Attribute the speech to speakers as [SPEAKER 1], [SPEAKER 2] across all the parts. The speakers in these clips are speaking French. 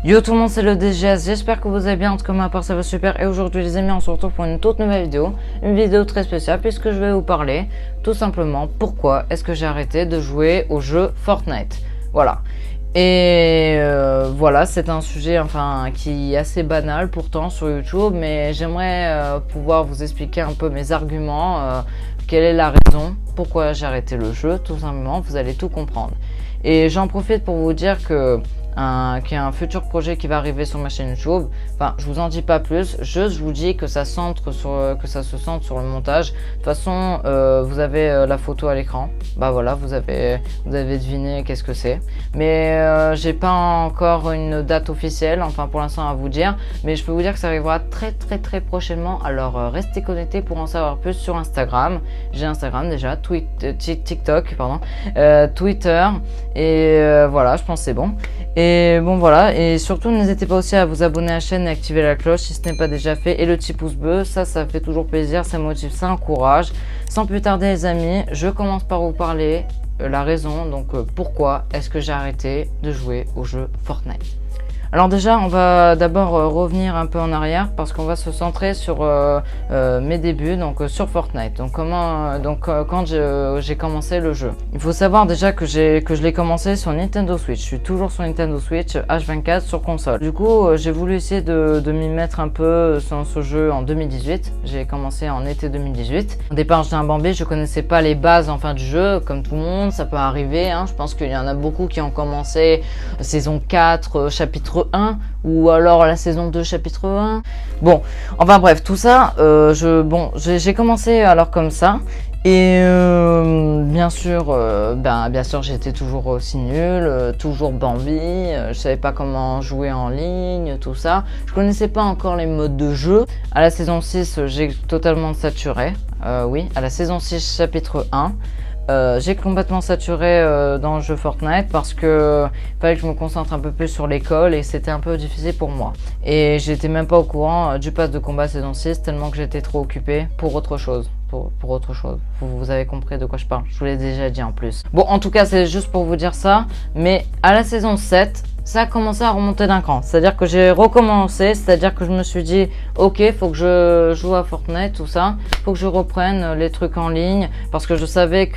[SPEAKER 1] Yo tout le monde, c'est le DGS, j'espère que vous allez bien, en tout cas ma part ça va super. Et aujourd'hui les amis, on se retrouve pour une toute nouvelle vidéo, une vidéo très spéciale puisque je vais vous parler tout simplement pourquoi est-ce que j'ai arrêté de jouer au jeu Fortnite. Voilà. Et voilà, c'est un sujet qui est assez banal pourtant sur YouTube, mais j'aimerais pouvoir vous expliquer un peu mes arguments, quelle est la raison, pourquoi j'ai arrêté le jeu, tout simplement, vous allez tout comprendre. Et j'en profite pour vous dire que qu'il y a un futur projet qui va arriver sur ma chaîne YouTube. Enfin, je vous en dis pas plus, juste je vous dis que ça se centre sur le montage. De toute façon, vous avez la photo à l'écran. Bah voilà, vous avez deviné qu'est-ce que c'est. Mais j'ai pas encore une date officielle, enfin pour l'instant à vous dire. Mais je peux vous dire que ça arrivera très prochainement. Alors restez connectés pour en savoir plus sur Instagram. J'ai Instagram déjà, TikTok, pardon, Twitter. Et voilà, je pense que c'est bon. Et bon voilà, et surtout n'hésitez pas aussi à vous abonner à la chaîne et activer la cloche si ce n'est pas déjà fait. Et le petit pouce bleu, ça fait toujours plaisir, ça motive, ça encourage. Sans plus tarder les amis, je commence par vous parler la raison, donc pourquoi est-ce que j'ai arrêté de jouer au jeu Fortnite. Alors déjà, on va d'abord revenir un peu en arrière parce qu'on va se centrer sur mes débuts, donc sur Fortnite. Donc quand j'ai commencé le jeu. Il faut savoir déjà que je l'ai commencé sur Nintendo Switch. Je suis toujours sur Nintendo Switch H24 sur console. Du coup, j'ai voulu essayer de m'y mettre un peu sur ce jeu en 2018. J'ai commencé en été 2018. Au départ, j'étais un Bambi, je connaissais pas les bases du jeu, comme tout le monde, ça peut arriver. Hein. Je pense qu'il y en a beaucoup qui ont commencé saison 4, chapitre 1 ou alors la saison 2 chapitre 1. Bon, enfin bref, tout ça, j'ai commencé alors comme ça. Et bien sûr j'étais toujours aussi nul, toujours Bambi, je savais pas comment jouer en ligne, tout ça. Je connaissais pas encore les modes de jeu. À la saison 6, j'ai totalement saturé, oui, à la saison 6 chapitre 1. J'ai complètement saturé dans le jeu Fortnite parce que fallait que je me concentre un peu plus sur l'école et c'était un peu difficile pour moi. Et j'étais même pas au courant du pass de combat saison 6 tellement que j'étais trop occupé pour autre chose. Pour autre chose. Vous avez compris de quoi je parle. Je vous l'ai déjà dit en plus. Bon, en tout cas, c'est juste pour vous dire ça. Mais à la saison 7, ça a commencé à remonter d'un cran. C'est-à-dire que j'ai recommencé. C'est-à-dire que je me suis dit, ok, faut que je joue à Fortnite, tout ça. Faut que je reprenne les trucs en ligne. Parce que je savais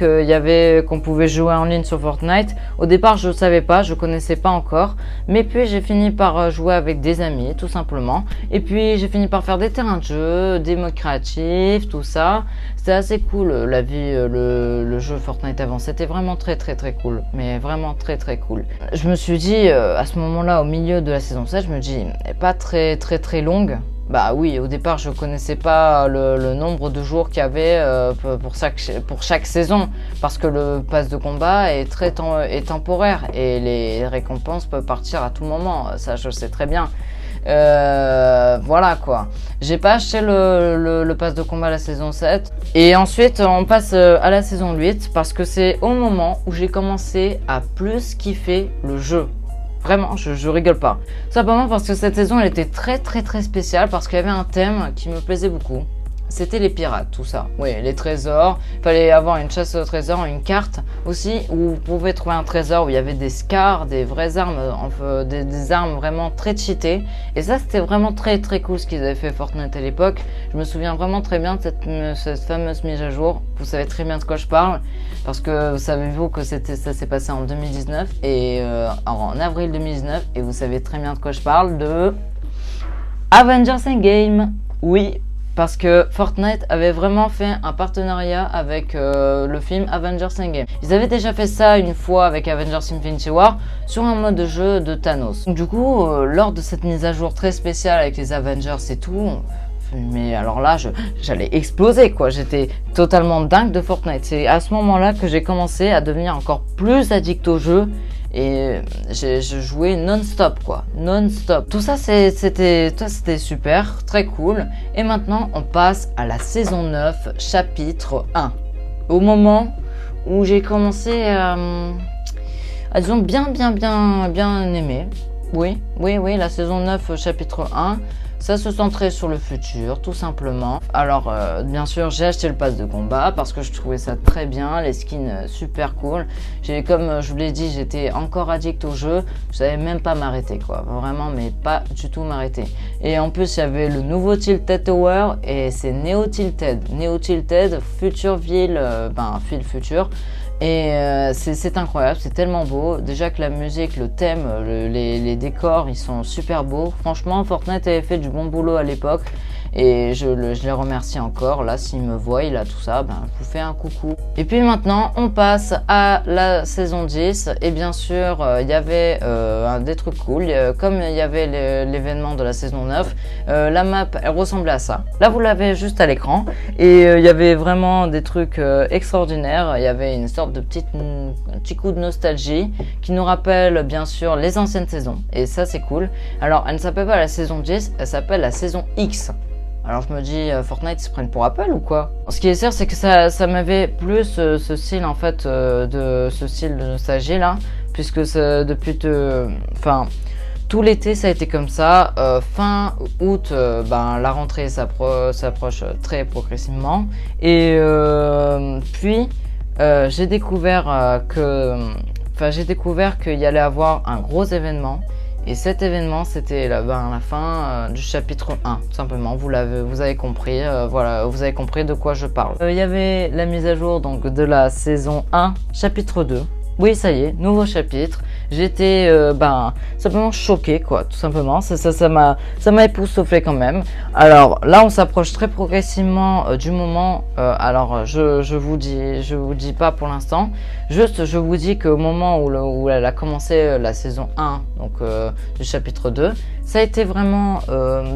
[SPEAKER 1] qu'on pouvait jouer en ligne sur Fortnite. Au départ, je ne savais pas. Je connaissais pas encore. Mais puis, j'ai fini par jouer avec des amis, tout simplement. Et puis, j'ai fini par faire des terrains de jeu, des modes créatifs, tout ça. C'était assez cool la vie, le jeu Fortnite avant, c'était vraiment très cool, mais vraiment très cool. Je me suis dit, à ce moment-là, au milieu de la saison 7, je me dis, elle n'est pas très longue. Bah oui, au départ, je connaissais pas le nombre de jours qu'il y avait pour chaque saison, parce que le pass de combat est est temporaire et les récompenses peuvent partir à tout moment, ça je sais très bien. Voilà quoi. J'ai pas acheté le pass de combat à la saison 7. Et ensuite on passe à la saison 8 parce que c'est au moment où j'ai commencé à plus kiffer le jeu. Vraiment, je rigole pas. Simplement parce que cette saison elle était très spéciale parce qu'il y avait un thème qui me plaisait beaucoup. C'était les pirates, tout ça. Oui, les trésors. Il fallait avoir une chasse au trésor, une carte aussi où vous pouvez trouver un trésor où il y avait des scars, des vraies armes, des armes vraiment très cheatées. Et ça, c'était vraiment très cool ce qu'ils avaient fait Fortnite à l'époque. Je me souviens vraiment très bien de cette fameuse mise à jour. Vous savez très bien de quoi je parle parce que savez-vous que ça s'est passé en 2019 et en avril 2019 et vous savez très bien de quoi je parle de Avengers Endgame. Oui. Parce que Fortnite avait vraiment fait un partenariat avec le film Avengers Endgame. Ils avaient déjà fait ça une fois avec Avengers Infinity War sur un mode de jeu de Thanos. Donc, du coup, lors de cette mise à jour très spéciale avec les Avengers et tout, mais alors là, j'allais exploser quoi. J'étais totalement dingue de Fortnite. C'est à ce moment-là que j'ai commencé à devenir encore plus addict au jeu. Et je jouais non-stop quoi, non-stop. Tout ça c'était super, très cool. Et maintenant on passe à la saison 9, chapitre 1. Au moment où j'ai commencé à disons bien aimer. Oui, la saison 9, chapitre 1. Ça se centrait sur le futur, tout simplement. Alors, bien sûr, j'ai acheté le pass de combat parce que je trouvais ça très bien, les skins super cool. Comme je vous l'ai dit, j'étais encore addict au jeu, je savais même pas m'arrêter, quoi. Vraiment, mais pas du tout m'arrêter. Et en plus, il y avait le nouveau Tilted Tower et c'est Neo Tilted. Neo Tilted, future ville, ville future. Et c'est incroyable, c'est tellement beau. Déjà que la musique, le thème, les décors, ils sont super beaux. Franchement, Fortnite avait fait du bon boulot à l'époque. Et je les remercie encore. Là, s'ils me voient, là, tout ça, je vous fais un coucou. Et puis maintenant, on passe à la saison 10. Et bien sûr, il y avait des trucs cool. Comme il y avait l'événement de la saison 9, la map, elle ressemblait à ça. Là, vous l'avez juste à l'écran. Et il y avait vraiment des trucs extraordinaires. Il y avait une sorte de petit coup de nostalgie qui nous rappelle, bien sûr, les anciennes saisons. Et ça, c'est cool. Alors, elle ne s'appelle pas la saison 10, elle s'appelle la saison X. Alors je me dis, Fortnite ils se prennent pour Apple ou quoi? Ce qui est sûr, c'est que ça m'avait plu ce style en fait, ce style de nostalgie là, puisque depuis tout l'été ça a été comme ça. Fin août, la rentrée s'approche très progressivement. Et puis j'ai découvert qu'il y allait avoir un gros événement. Et cet événement, c'était la fin du chapitre 1, tout simplement. Vous avez compris, voilà, vous avez compris de quoi je parle. Il y avait la mise à jour donc de la saison 1, chapitre 2. Oui, ça y est, nouveau chapitre. J'étais simplement choqué, quoi, tout simplement. Ça m'a époustouflé quand même. Alors là, on s'approche très progressivement du moment. Alors, je vous dis pas pour l'instant. Juste, je vous dis qu'au moment où elle a commencé la saison 1, donc du chapitre 2, ça a été vraiment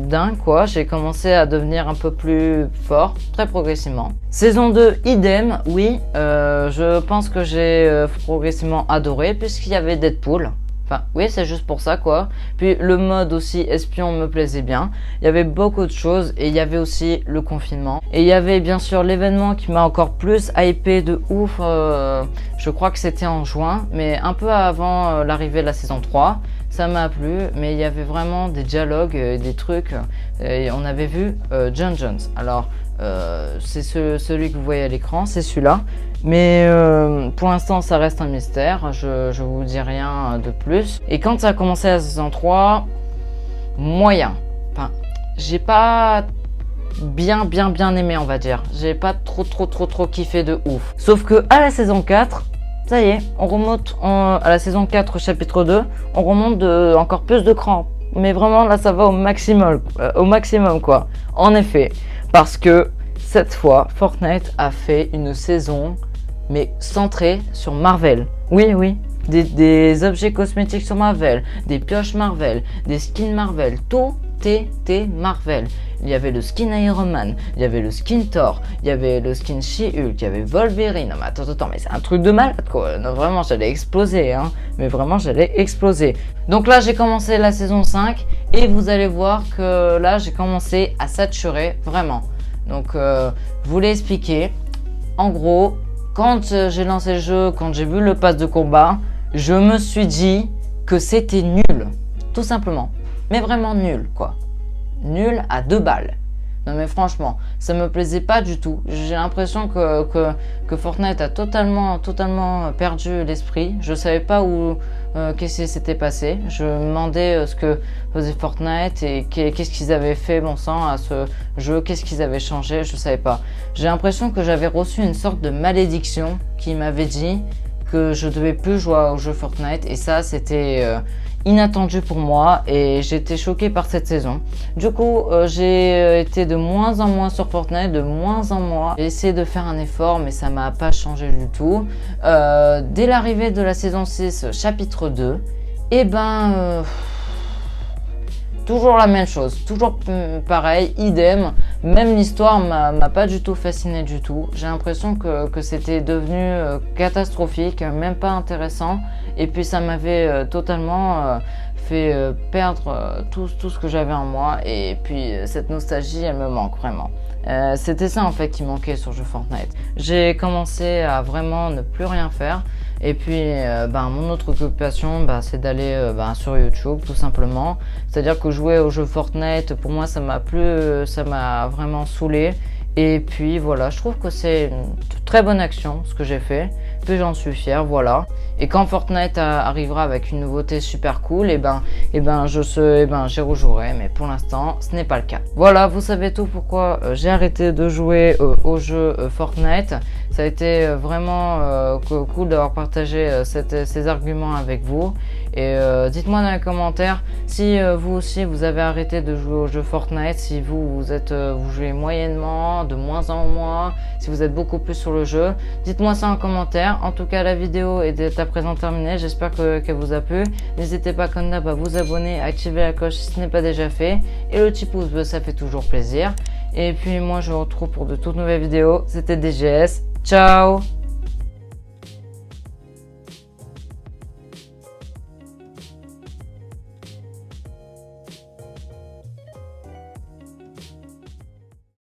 [SPEAKER 1] dingue, quoi. J'ai commencé à devenir un peu plus fort, très progressivement. Saison 2, idem, oui. Je pense que j'ai progressivement adoré, puisqu'il y avait Deadpool. Enfin, oui, c'est juste pour ça, quoi. Puis le mode aussi espion me plaisait bien. Il y avait beaucoup de choses et il y avait aussi le confinement. Et il y avait bien sûr l'événement qui m'a encore plus hypé de ouf. Je crois que c'était en juin, mais un peu avant l'arrivée de la saison 3. Ça m'a plu, mais il y avait vraiment des dialogues, des trucs. Et on avait vu John Jones. Alors, c'est celui que vous voyez à l'écran, c'est celui-là. Mais pour l'instant, ça reste un mystère. Je vous dis rien de plus. Et quand ça a commencé la saison 3, moyen. Enfin, j'ai pas bien aimé, on va dire. J'ai pas trop kiffé de ouf. Sauf que à la saison 4, ça y est, on remonte à la saison 4, chapitre 2. On remonte encore plus de cran. Mais vraiment, là, ça va au maximum quoi. En effet, parce que cette fois, Fortnite a fait une saison, mais centrée sur Marvel. Oui, des objets cosmétiques sur Marvel, des pioches Marvel, des skins Marvel, tout était Marvel. Il y avait le skin Iron Man, il y avait le skin Thor, il y avait le skin She-Hulk, il y avait Wolverine. Non mais attends, mais c'est un truc de malade quoi. Non, vraiment, j'allais exploser, hein. Mais vraiment, j'allais exploser. Donc là, j'ai commencé la saison 5 et vous allez voir que là, j'ai commencé à saturer, vraiment. Donc, je vous l'ai expliqué. En gros, quand j'ai lancé le jeu, quand j'ai vu le pass de combat, je me suis dit que c'était nul. Tout simplement. Mais vraiment nul, quoi. Nul à 2 balles. Non mais franchement, ça me plaisait pas du tout. J'ai l'impression que Fortnite a totalement perdu l'esprit. Je savais pas qu'est-ce qui s'était passé. Je me demandais ce que faisait Fortnite et qu'est-ce qu'ils avaient fait, bon sang, à ce jeu, qu'est-ce qu'ils avaient changé, je savais pas. J'ai l'impression que j'avais reçu une sorte de malédiction qui m'avait dit que je devais plus jouer au jeu Fortnite et ça c'était inattendu pour moi et j'étais choquée par cette saison. Du coup, j'ai été de moins en moins sur Fortnite, de moins en moins. J'ai essayé de faire un effort, mais ça m'a pas changé du tout. Dès l'arrivée de la saison 6, chapitre 2, toujours la même chose, toujours pareil, idem. Même l'histoire m'a pas du tout fasciné du tout. J'ai l'impression que c'était devenu catastrophique, même pas intéressant. Et puis ça m'avait totalement fait perdre tout ce que j'avais en moi. Et puis cette nostalgie, elle me manque vraiment. C'était ça en fait qui manquait sur le jeu Fortnite. J'ai commencé à vraiment ne plus rien faire. Et puis mon autre occupation c'est d'aller sur YouTube tout simplement. C'est-à-dire que jouer au jeu Fortnite, pour moi ça m'a vraiment saoulé. Et puis voilà, je trouve que c'est une très bonne action ce que j'ai fait. Puis j'en suis fier, voilà. Et quand Fortnite arrivera avec une nouveauté super cool, j'y rejouerai. Mais pour l'instant, ce n'est pas le cas. Voilà, vous savez tout pourquoi j'ai arrêté de jouer au jeu Fortnite. Ça a été vraiment cool d'avoir partagé ces arguments avec vous. Et dites-moi dans les commentaires si vous aussi vous avez arrêté de jouer au jeu Fortnite, si vous jouez moyennement, de moins en moins, si vous êtes beaucoup plus sur le jeu. Dites-moi ça en commentaire. En tout cas, la vidéo est à présent terminée. J'espère qu'elle vous a plu. N'hésitez pas comme d'hab à vous abonner, à activer la cloche si ce n'est pas déjà fait. Et le petit pouce bleu, ça fait toujours plaisir. Et puis moi, je vous retrouve pour de toutes nouvelles vidéos. C'était DGS. Ciao!